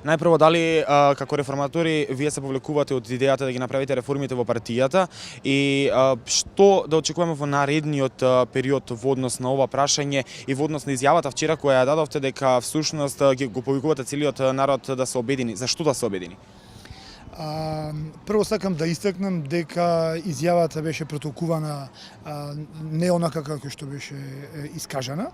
Најпрво, дали како реформатори вие се повлекувате од идејата да ги направите реформите во партијата и што да очекуваме во наредниот период во однос на ова прашање и во однос на изјавата вчера која ја дадовте дека всушност ги го повикувате целиот народ да се обедини. Зашто да се обедини? Прво сакам да истакнам дека изјавата беше протолкувана не онака како што беше искажана.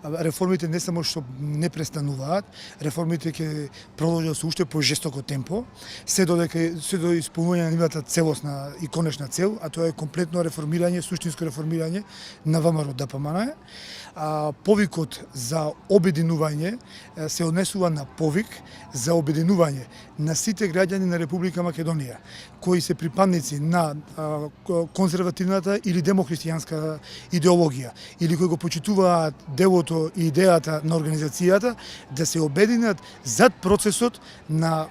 Реформите не само што не престануваат, реформите ќе продолжат со уште пожестоко темпо, се до исполнување на нивната целосна и конечна цел, а тоа е комплетно реформирање, суштинско реформирање на ВМРО ДПМН. Повикот за обединување се однесува на повик за обединување на сите граѓани на Република Македонија, кои се припадници на конзервативната или демохристијанска идеологија, или кои го почитуваат делото и идејата на организацијата, да се обединат зад процесот на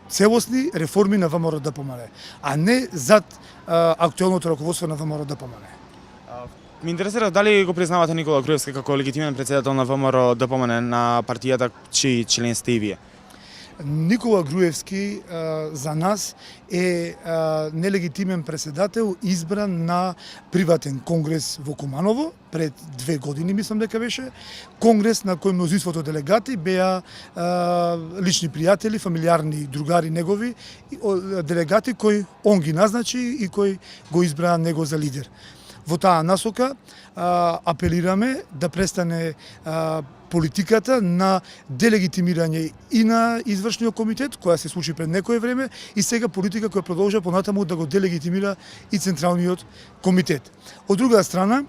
целосни реформи на ВМРО ДПМН, а не зад актуелното раководство на ВМРО ДПМН. Ме интересира дали го признавате Никола Груевски како легитимен председател на ВМРО ДПМН на партијата чиј член сте и вие? Никола Груевски за нас е нелегитимен председател избран на приватен конгрес во Куманово пред 2 години, мислам дека беше, конгрес на кој мнозинството делегати беа лични пријатели, фамилиарни другари негови, делегати кои он ги назначи и кои го избраа него за лидер. Во таа насока апелираме да престане политиката на делегитимирање и на извршниот комитет, која се случи пред некое време, и сега политика која продолжа понатаму да го делегитимира и Централниот комитет. Од друга страна,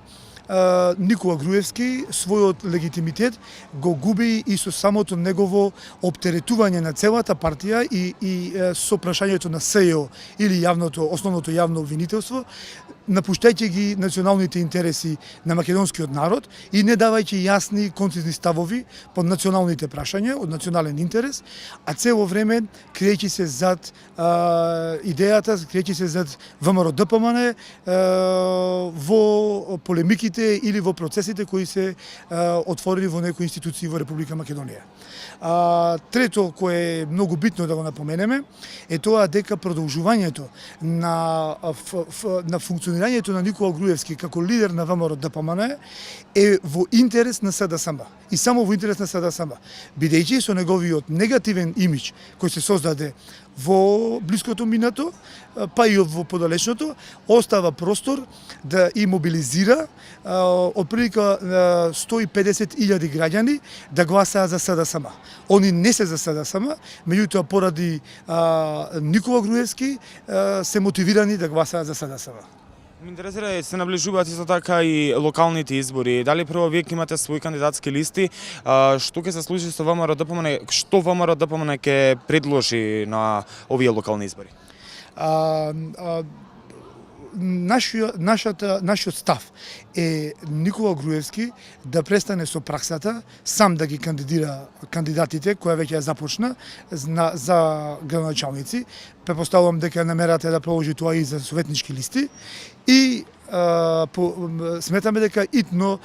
Никола Груевски својот легитимитет го губи и со самото негово оптеретување на целата партија и со прашањето на СЈО или основното јавно обвинителство, напуштајќи ги националните интереси на македонскиот народ и не давајќи јасни концизни ставови по националните прашања од национален интерес, а цело време криејќи се зад идејата, криејќи се зад ВМРО ДПМН во полемиките или во процесите кои се отворени во некои институции во Република Македонија. Трето, кое е многу битно да го напоменеме, е тоа дека продолжувањето на функционирањето на Никола Груевски како лидер на ВМРО ДПМН е во интерес на СДСМ и само во интерес на СДСМ, бидејќи со неговиот негативен имидж кој се создаде во блиското минато, па и во подалечното, остава простор да и мобилизира отприлика 150.000 граѓани да гласаат за СДСМ. Они не се за СДСМ, меѓутоа поради Никола Груевски се мотивирани да гласаат за СДСМ. Ме интересира, се наближуваат исто така и локалните избори. Дали прво вие имате своји кандидатски листи, што ќе се случи со ВМРО ДПМН, што ВМРО ДПМН ќе предложи на овие локални избори? Нашиот став е Никола Груевски да престане со праксата сам да ги кандидира кандидатите која веќе ја започна за градоначалници. Препоставувам дека намерата е да продолжи тоа и за советнички листи и сметаме дека итно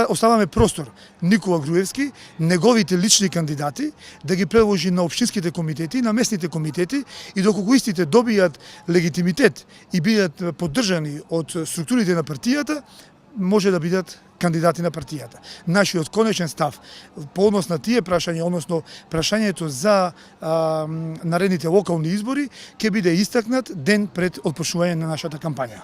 оставаме простор Никола Груевски, неговите лични кандидати да ги предложи на општинските комитети, на местните комитети и доколку истите добијат легитимитет и бидат поддржани од структурите на партијата, може да бидат кандидати на партијата. Нашиот конечен став по однос на тие прашања, односно прашањето за наредните локални избори, ќе биде истакнат ден пред отпочнување на нашата кампања.